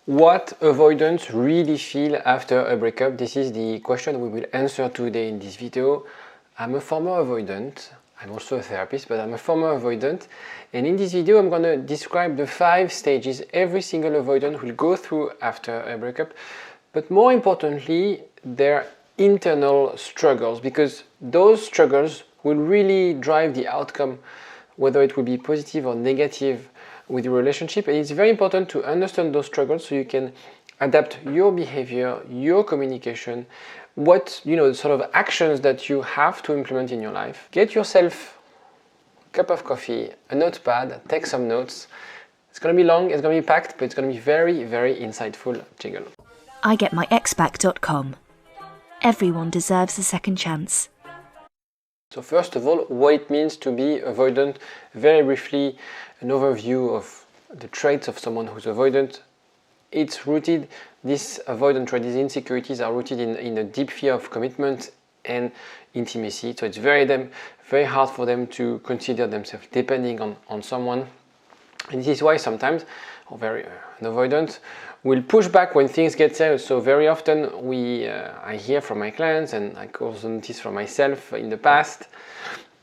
What avoidants really feel after a breakup? This is the question we will answer today in this video. I'm a former avoidant. I'm also a therapist, but I'm a former avoidant. And in this video, I'm going to describe the 5 stages every single avoidant will go through after a breakup. But more importantly, their internal struggles, because those struggles will really drive the outcome, whether it will be positive or negative with your relationship. And it's very important to understand those struggles so you can adapt your behavior, your communication, what, sort of actions that you have to implement in your life. Get yourself a cup of coffee, a notepad, take some notes. It's going to be long, it's going to be packed, but it's going to be very, very insightful. Jingle. IGetMyExBack.com. Everyone deserves a second chance. So first of all, what it means to be avoidant. Very briefly, an overview of the traits of someone who's avoidant. It's rooted, this avoidant trait, these insecurities are rooted in a deep fear of commitment and intimacy. So it's very hard for them to consider themselves depending on someone. And this is why sometimes, an avoidant will push back when things get serious. So very often I hear from my clients, and I also noticed from myself in the past,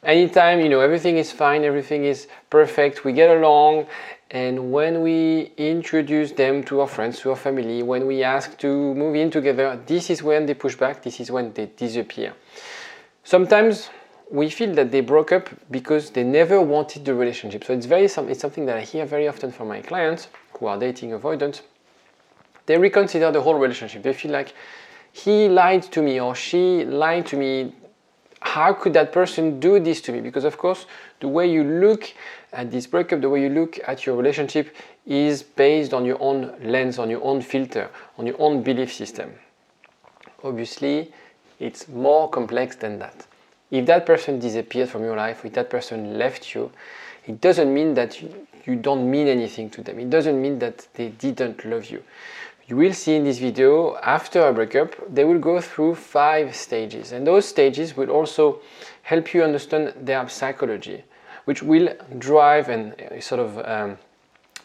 anytime, everything is fine, everything is perfect, we get along, and when we introduce them to our friends, to our family, when we ask to move in together, this is when they push back, this is when they disappear. Sometimes we feel that they broke up because they never wanted the relationship. So it's something that I hear very often from my clients who are dating avoidant. They reconsider the whole relationship. They feel like he lied to me or she lied to me. How could that person do this to me? Because of course, the way you look at this breakup, the way you look at your relationship is based on your own lens, on your own filter, on your own belief system. Obviously, it's more complex than that. If that person disappeared from your life, if that person left you, it doesn't mean that you don't mean anything to them. It doesn't mean that they didn't love you. You will see in this video, after a breakup, they will go through 5 stages. And those stages will also help you understand their psychology, which will drive and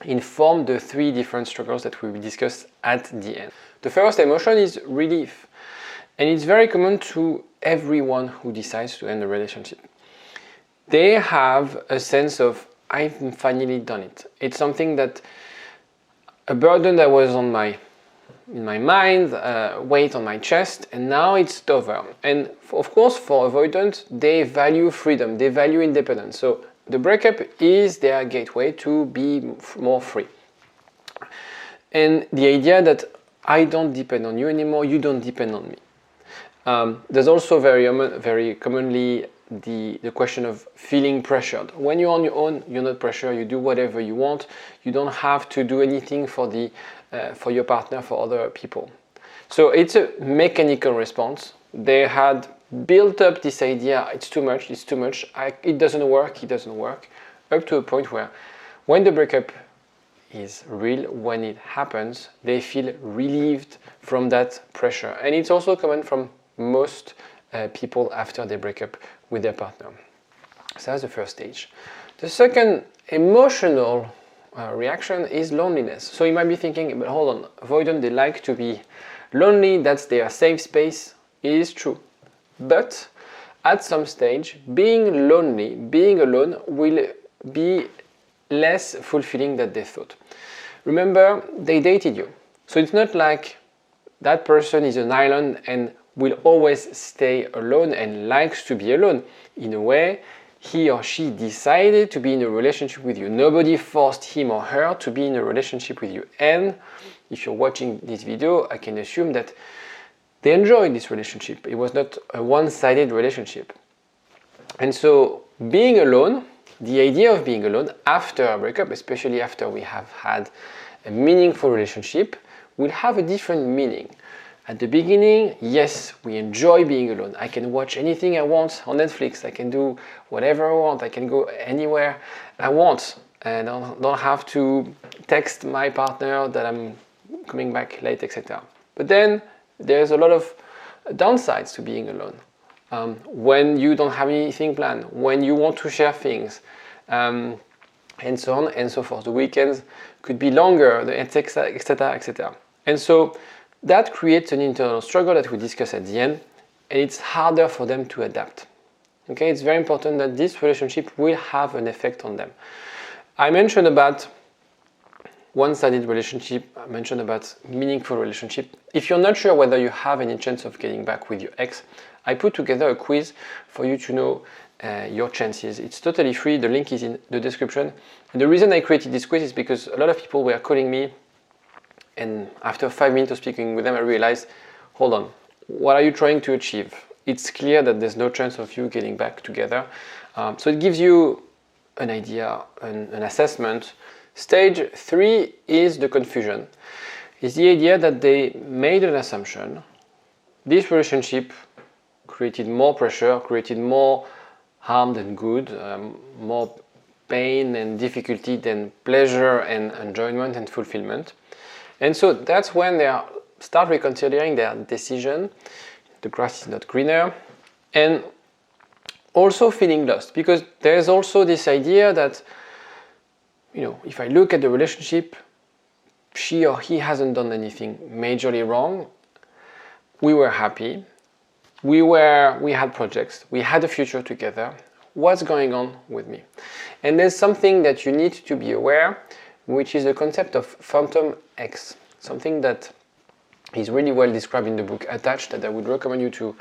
inform the 3 different struggles that we will discuss at the end. The first emotion is relief. And it's very common to everyone who decides to end a relationship. They have a sense of, I've finally done it. It's something that, a burden that was in my mind, weight on my chest, and now it's over. And of course, for avoidant, they value freedom, they value independence. So the breakup is their gateway to be more free. And the idea that I don't depend on you anymore, you don't depend on me. There's also very commonly the question of feeling pressured. When you're on your own, you're not pressured, you do whatever you want. You don't have to do anything for your partner, for other people. So it's a mechanical response. They had built up this idea, it's too much, it doesn't work, up to a point where when the breakup is real, when it happens, they feel relieved from that pressure. And it's also common from most people after they break up with their partner. So that's the first stage. The second emotional reaction is loneliness. So you might be thinking, but hold on, avoidant, they like to be lonely, that's their safe space. It is true. But at some stage, being lonely, being alone will be less fulfilling than they thought. Remember, they dated you. So it's not like that person is an island and will always stay alone and likes to be alone. In a way, he or she decided to be in a relationship with you. Nobody forced him or her to be in a relationship with you. And if you're watching this video, I can assume that they enjoyed this relationship. It was not a one-sided relationship. And so being alone, the idea of being alone after a breakup, especially after we have had a meaningful relationship, will have a different meaning. At the beginning, yes, we enjoy being alone. I can watch anything I want on Netflix. I can do whatever I want. I can go anywhere I want. And I don't have to text my partner that I'm coming back late, etc. But then there's a lot of downsides to being alone. When you don't have anything planned, when you want to share things, and so on and so forth. The weekends could be longer, etc., etc., etc. And so that creates an internal struggle that we discuss at the end, and it's harder for them to adapt. Okay, it's very important that this relationship will have an effect on them. I mentioned about one-sided relationship, I mentioned about meaningful relationship. If you're not sure whether you have any chance of getting back with your ex, I put together a quiz for you to know your chances. It's totally free, the link is in the description. And the reason I created this quiz is because a lot of people were calling me, and after 5 minutes of speaking with them, I realized, hold on, what are you trying to achieve? It's clear that there's no chance of you getting back together. So it gives you an idea, an assessment. Stage 3 is the confusion. It's the idea that they made an assumption. This relationship created more pressure, created more harm than good, more pain and difficulty than pleasure and enjoyment and fulfillment. And so that's when they start reconsidering their decision. The grass is not greener, and also feeling lost, because there's also this idea that, you know, if I look at the relationship, she or he hasn't done anything majorly wrong. We were happy. We had projects. We had a future together. What's going on with me? And there's something that you need to be aware, which is the concept of phantom X, something that is really well described in the book Attached, that I would recommend you to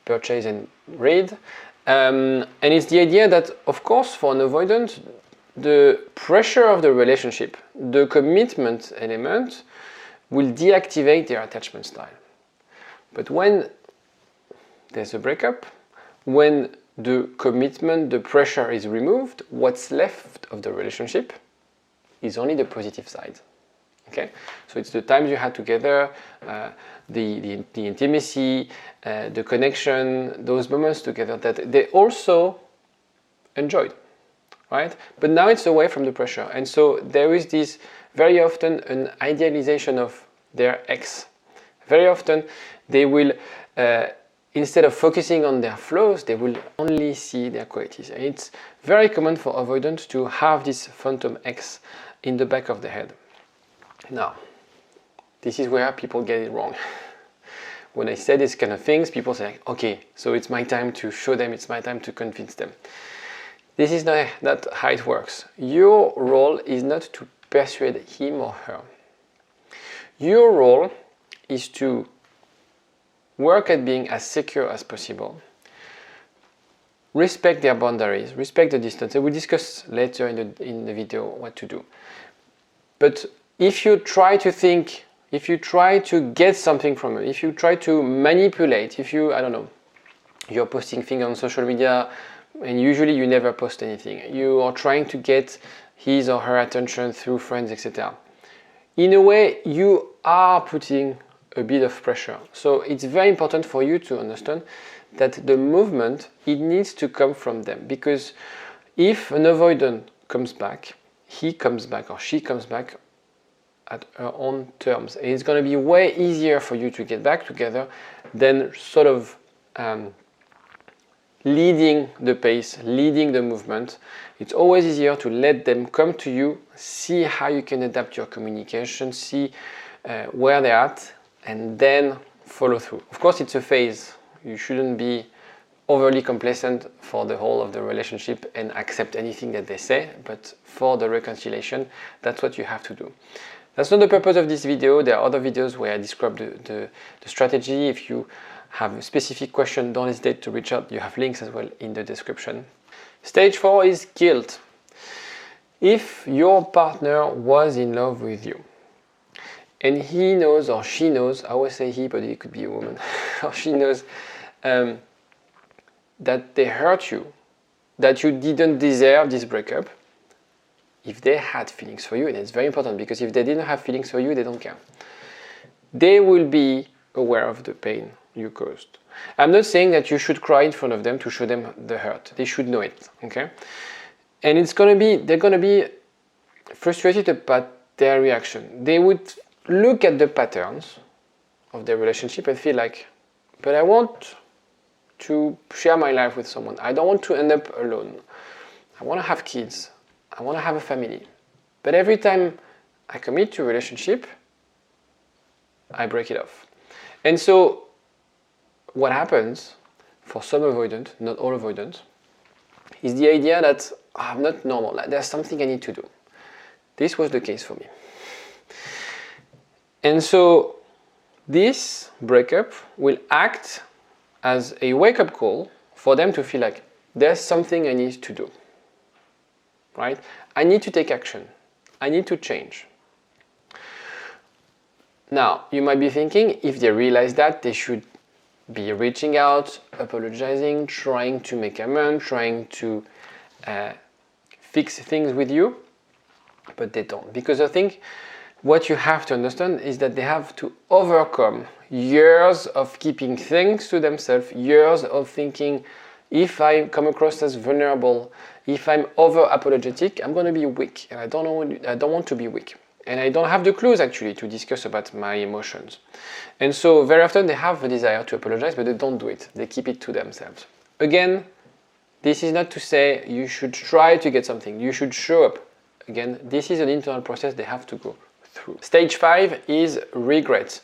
purchase and read. And it's the idea that, of course, for an avoidant, the pressure of the relationship, the commitment element, will deactivate their attachment style. But when there's a breakup, when the commitment, the pressure is removed, what's left of the relationship is only the positive side. Okay, so it's the times you had together, the intimacy, the connection, those moments together that they also enjoyed, right? But now it's away from the pressure, and so there is this very often an idealization of their ex. Very often they will, instead of focusing on their flaws, they will only see their qualities. And it's very common for avoidants to have this phantom ex in the back of the head. Now, this is where people get it wrong. When I say these kind of things, people say, okay, so it's my time to show them, it's my time to convince them. This is not how it works. Your role is not to persuade him or her. Your role is to work at being as secure as possible, respect their boundaries, respect the distance. I will discuss later in the video what to do. But if you try to think, if you try to get something from it, if you try to manipulate, if you, I don't know, you're posting things on social media and usually you never post anything, you are trying to get his or her attention through friends, etc. In a way, you are putting a bit of pressure. So it's very important for you to understand that the movement, it needs to come from them, because if an avoidant comes back, he comes back or she comes back at her own terms. And it's going to be way easier for you to get back together than sort of leading the pace, leading the movement. It's always easier to let them come to you, see how you can adapt your communication, see where they're at, and then follow through. Of course, it's a phase. You shouldn't be overly complacent for the whole of the relationship and accept anything that they say, but for the reconciliation, that's what you have to do. That's not the purpose of this video. There are other videos where I describe the strategy. If you have a specific question, don't hesitate to reach out. You have links as well in the description. Stage 4 is guilt. If your partner was in love with you, and he knows or she knows, I always say he, but it could be a woman, or she knows that they hurt you, that you didn't deserve this breakup, if they had feelings for you, and it's very important, because if they didn't have feelings for you, they don't care. They will be aware of the pain you caused. I'm not saying that you should cry in front of them to show them the hurt. They should know it, okay? And they're gonna be frustrated about their reaction. They would look at the patterns of their relationship and feel like, but I want to share my life with someone. I don't want to end up alone. I want to have kids. I want to have a family. But every time I commit to a relationship, I break it off. And so what happens for some avoidant, not all avoidant, is the idea that I'm not normal, like there's something I need to do. This was the case for me. And so this breakup will act as a wake-up call for them to feel like there's something I need to do, right? I need to take action. I need to change. Now, you might be thinking, if they realize that, they should be reaching out, apologizing, trying to make amends, trying to fix things with you, but they don't. Because I think what you have to understand is that they have to overcome years of keeping things to themselves, years of thinking, if I come across as vulnerable, if I'm over apologetic, I'm going to be weak, and I don't want to be weak. And I don't have the clues actually to discuss about my emotions. And so very often they have the desire to apologize, but they don't do it. They keep it to themselves. Again, this is not to say you should try to get something. You should show up. Again, this is an internal process they have to go through. Stage 5 is regret.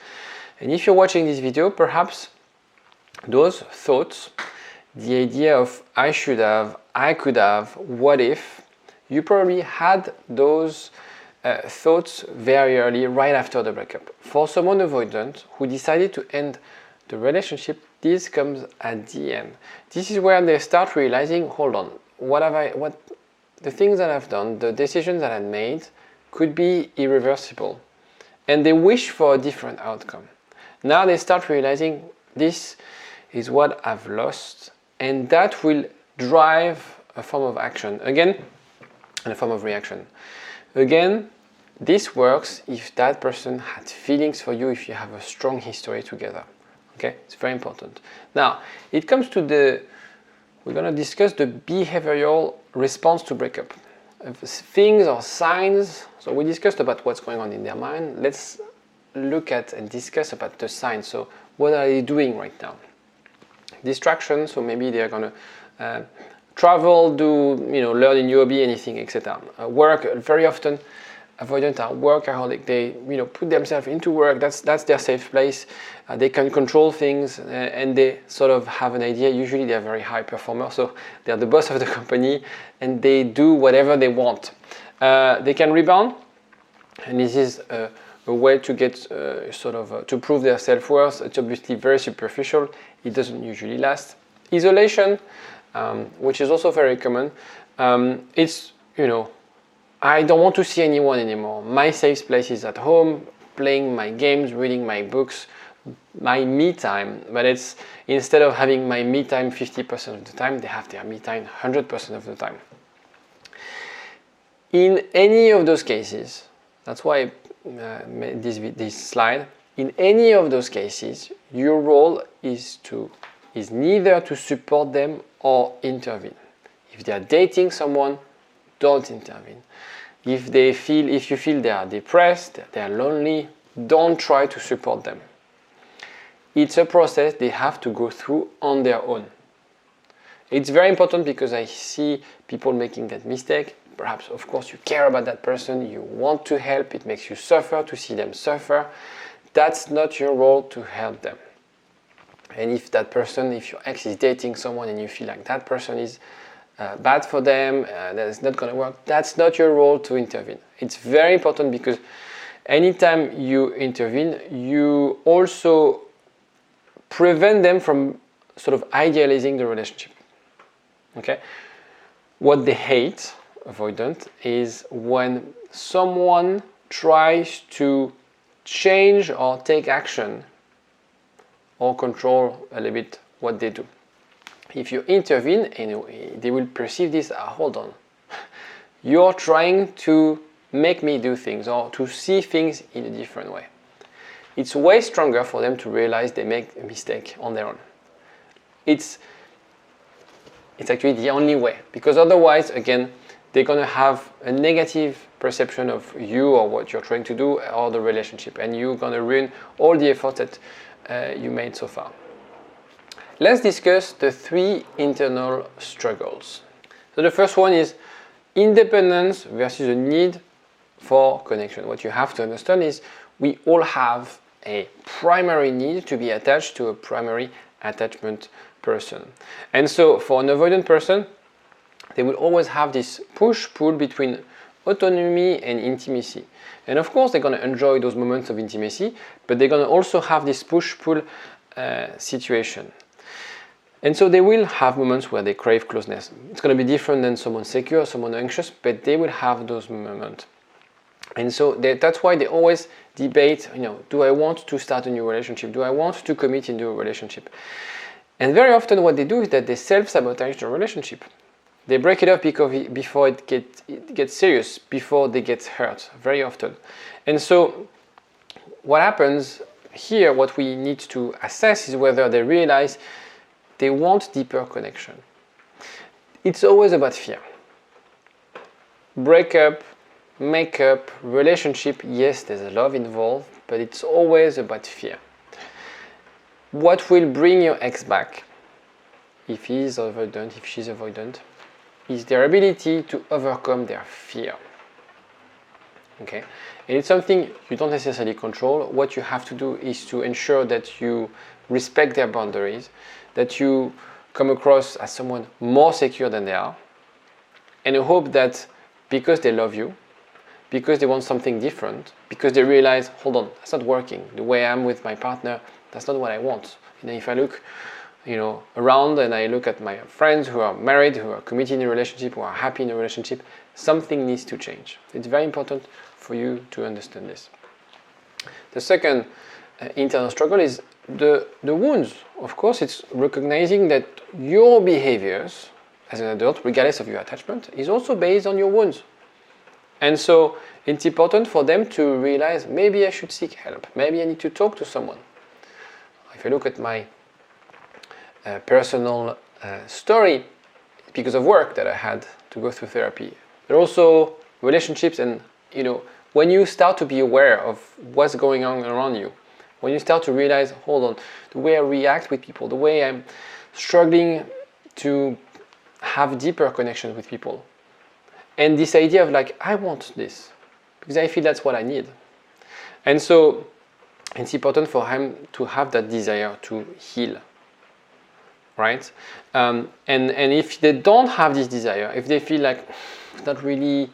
And if you're watching this video, perhaps those thoughts, the idea of I should have, I could have, what if, you probably had those thoughts very early, right after the breakup. For someone avoidant who decided to end the relationship, this comes at the end. This is where they start realizing, hold on, the things that I've done, the decisions that I made could be irreversible. And they wish for a different outcome. Now they start realizing this is what I've lost, and that will drive a form of action. Again, and a form of reaction. Again, this works if that person had feelings for you, if you have a strong history together. Okay, it's very important. Now, it comes to we're going to discuss the behavioral response to breakup. Things or signs. So we discussed about what's going on in their mind. Let's look at and discuss about the signs. So what are they doing right now? Distraction. So maybe they're going to travel, learn a new hobby, anything, etc. Work. Very often, avoidant are workaholic. They, put themselves into work. That's their safe place. They can control things, and they sort of have an idea. Usually, they're very high performers, so they're the boss of the company, and they do whatever they want. They can rebound, and this is a way to get to prove their self-worth. It's obviously very superficial. It doesn't usually last. Isolation. Which is also very common. It's, I don't want to see anyone anymore. My safe place is at home, playing my games, reading my books, my me time. But it's, instead of having my me time 50% of the time, they have their me time 100% of the time. In any of those cases, that's why I made this slide, in any of those cases, your role is neither to support them or intervene. If they are dating someone, don't intervene. If you feel they are depressed, they are lonely, don't try to support them. It's a process they have to go through on their own. It's very important because I see people making that mistake. Perhaps, of course, you care about that person, you want to help, it makes you suffer to see them suffer. That's not your role to help them. And if your ex is dating someone and you feel like that person is bad for them, that it's not going to work, that's not your role to intervene. It's very important because anytime you intervene, you also prevent them from sort of idealizing the relationship. Okay? What they hate, avoidant, is when someone tries to change or take action or control a little bit what they do. If you intervene, they will perceive this, hold on, you're trying to make me do things or to see things in a different way. It's way stronger for them to realize they make a mistake on their own. It's actually the only way, because otherwise, again, they're going to have a negative perception of you or what you're trying to do or the relationship, and you're going to ruin all the effort that you made so far. Let's discuss the 3 internal struggles. So the first one is independence versus a need for connection. What you have to understand is we all have a primary need to be attached to a primary attachment person. And so for an avoidant person, they will always have this push-pull between autonomy and intimacy. And of course, they're going to enjoy those moments of intimacy, but they're going to also have this push-pull situation. And so they will have moments where they crave closeness. It's going to be different than someone secure, someone anxious, but they will have those moments. And so that's why they always debate, do I want to start a new relationship? Do I want to commit into a relationship? And very often what they do is that they self-sabotage the relationship. They break it up before it gets serious, before they get hurt, very often. And so what happens here, what we need to assess is whether they realize they want deeper connection. It's always about fear. Breakup, makeup, relationship, yes, there's a love involved, but it's always about fear. What will bring your ex back, if he's avoidant, if she's avoidant, is their ability to overcome their fear. Okay? And it's something you don't necessarily control. What you have to do is to ensure that you respect their boundaries, that you come across as someone more secure than they are, and I hope that because they love you, because they want something different, because they realize, hold on, that's not working. The way I'm with my partner, that's not what I want. If I look around and I look at my friends who are married, who are committed in a relationship, who are happy in a relationship, something needs to change. It's very important for you to understand this. The second internal struggle is the wounds. Of course, it's recognizing that your behaviors as an adult, regardless of your attachment, is also based on your wounds. And so it's important for them to realize, maybe I should seek help. Maybe I need to talk to someone. If I look at my personal story, because of work that I had to go through therapy, there are also relationships, and when you start to be aware of what's going on around you, when you start to realize, hold on, the way I react with people, the way I'm struggling to have deeper connection with people, and this idea of I want this because I feel that's what I need. And so it's important for him to have that desire to heal, right? And if they don't have this desire, if they feel like it's not really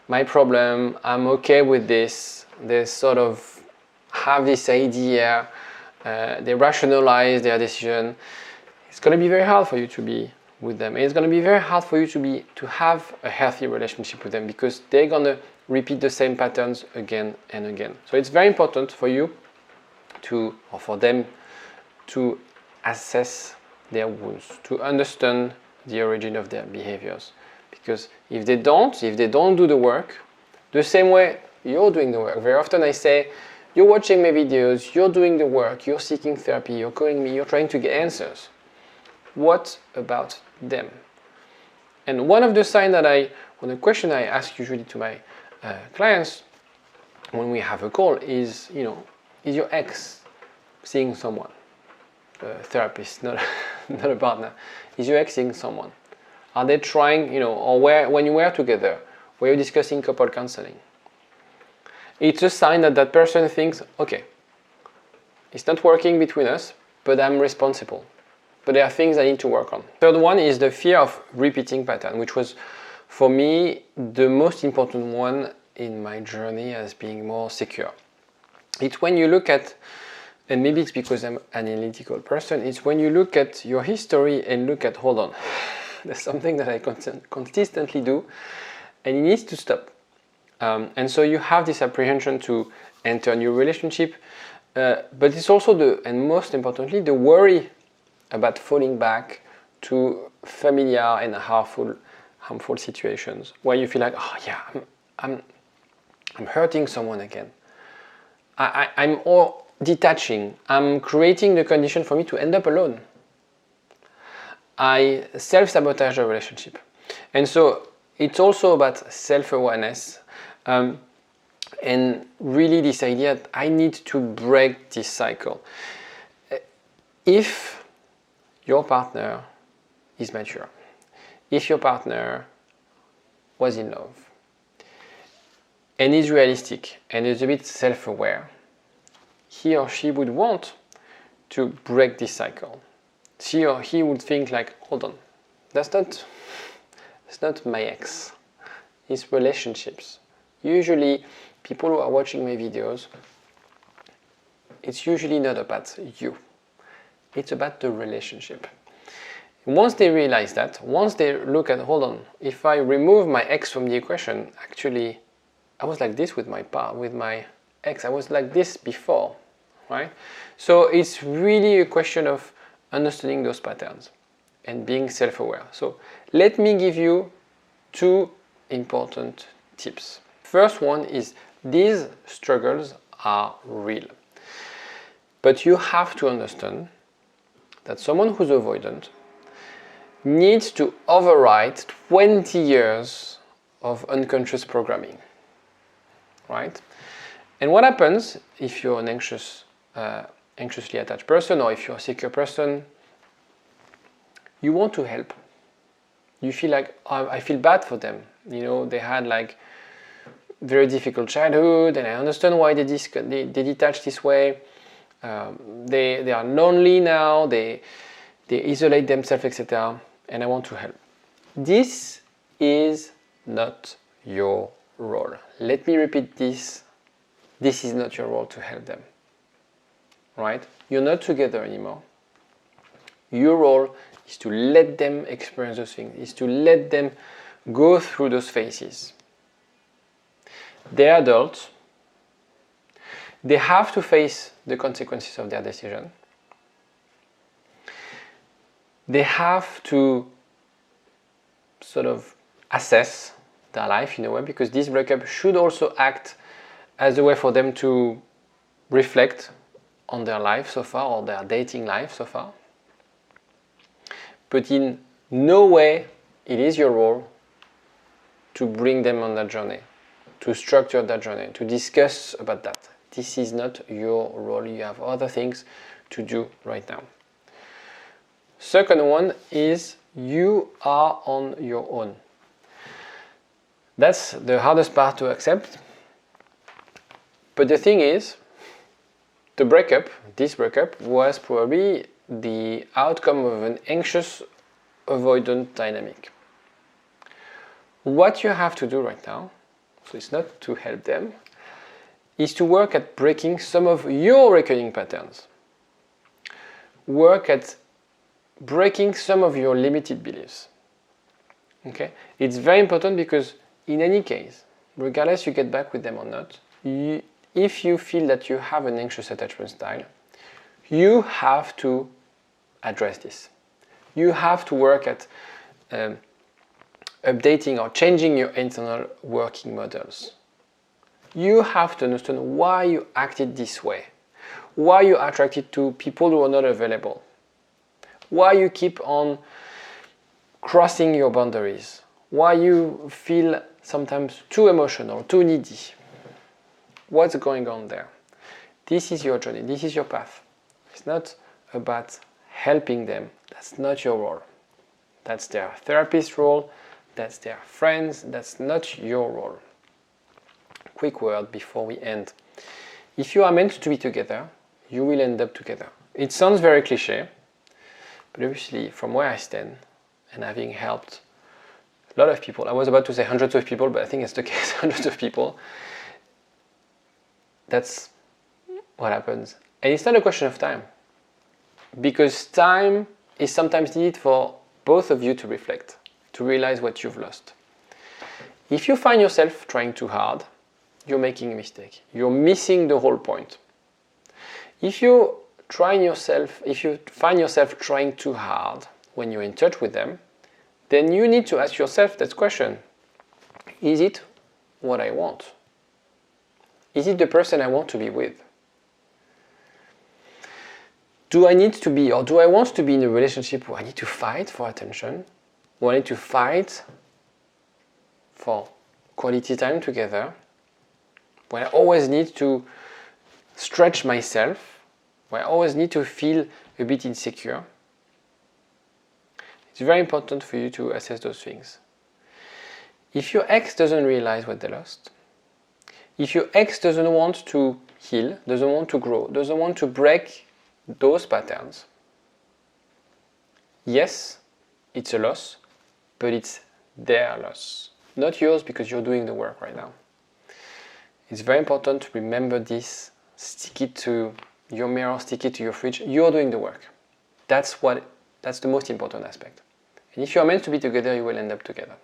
my problem, I'm okay with this, they sort of have this idea, they rationalize their decision, it's going to be very hard for you to be with them. And it's going to be very hard for you to have a healthy relationship with them, because they're going to repeat the same patterns again and again. So it's very important for you for them to assess their wounds, to understand the origin of their behaviors. Because if they don't do the work, the same way you're doing the work. Very often I say, you're watching my videos, you're doing the work, you're seeking therapy, you're calling me, you're trying to get answers. What about them? And one of the signs the question I ask usually to my clients when we have a call is, is your ex seeing someone? A therapist, not a partner. Is your ex seeing someone? Are they trying, or when you were together, were you discussing couple counseling? It's a sign that person thinks, okay, it's not working between us, but I'm responsible. But there are things I need to work on. Third one is the fear of repeating pattern, which was, for me, the most important one in my journey as being more secure. It's when you look at, and maybe it's because I'm an analytical person, it's when you look at your history and look at, hold on, there's something that I consistently do, and it needs to stop. And so you have this apprehension to enter a new relationship, but it's also and most importantly, the worry about falling back to familiar and harmful situations where you feel like, oh yeah, I'm hurting someone again. I'm all detaching. I'm creating the condition for me to end up alone. I self-sabotage a relationship. And so it's also about self-awareness, and really this idea that I need to break this cycle. If your partner is mature, if your partner was in love and is realistic and is a bit self-aware, he or she would want to break this cycle. She or he would think like, hold on, it's not my ex, it's relationships. Usually, people who are watching my videos, it's usually not about you. It's about the relationship. Once they realize that, once they look at, hold on, if I remove my ex from the equation, actually, I was like this with my ex. I was like this before, right? So it's really a question of understanding those patterns and being self-aware. So let me give you 2 important tips. First one is these struggles are real. But you have to understand that someone who's avoidant needs to override 20 years of unconscious programming, right? And what happens if you're an anxiously attached person, or if you're a secure person, you want to help. You feel like, oh, I feel bad for them. You know, they had like very difficult childhood, and I understand why they detach this way. They are lonely now, they isolate themselves, etc. And I want to help. This is not your role. Let me repeat this. This is not your role to help them. Right? You're not together anymore. Your role is to let them experience those things, is to let them go through those phases. They're adults. They have to face the consequences of their decision. They have to sort of assess their life in a way, because this breakup should also act as a way for them to reflect on their life so far, or their dating life so far. But in no way it is your role to bring them on that journey, to structure that journey, to discuss about that. This is not your role. You have other things to do right now. Second one is you are on your own. That's the hardest part to accept. But the thing is, this breakup was probably the outcome of an anxious avoidant dynamic. What you have to do right now, so it's not to help them, is to work at breaking some of your recurring patterns. Work at breaking some of your limited beliefs. Okay? It's very important, because in any case, regardless you get back with them or not, if you feel that you have an anxious attachment style, you have to address this. You have to work at updating or changing your internal working models. You have to understand why you acted this way, why you attracted to people who are not available, why you keep on crossing your boundaries, why you feel sometimes too emotional, too needy. What's going on there? This is your journey, this is your path. It's not about helping them. That's not your role. That's their therapist's role, that's their friends, that's not your role. Quick word before we end. If you are meant to be together, you will end up together. It sounds very cliche, but obviously from where I stand, and having helped a lot of people, I was about to say hundreds of people, but I think it's the case, hundreds of people, that's what happens. And it's not a question of time, because time is sometimes needed for both of you to reflect, to realize what you've lost. If you find yourself trying too hard, you're making a mistake. You're missing the whole point. If you find yourself trying too hard when you're in touch with them, then you need to ask yourself that question. Is it what I want? Is it the person I want to be with? Do I want to be in a relationship where I need to fight for attention? Where I need to fight for quality time together? Where I always need to stretch myself? Where I always need to feel a bit insecure? It's very important for you to assess those things. If your ex doesn't realize what they lost, if your ex doesn't want to heal, doesn't want to grow, doesn't want to break those patterns, yes, it's a loss, but it's their loss, not yours, because you're doing the work right now. It's very important to remember this. Stick it to your mirror, stick it to your fridge. You're doing the work. That's the most important aspect. And if you're meant to be together, you will end up together.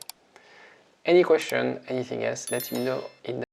Any question, anything else, let me know in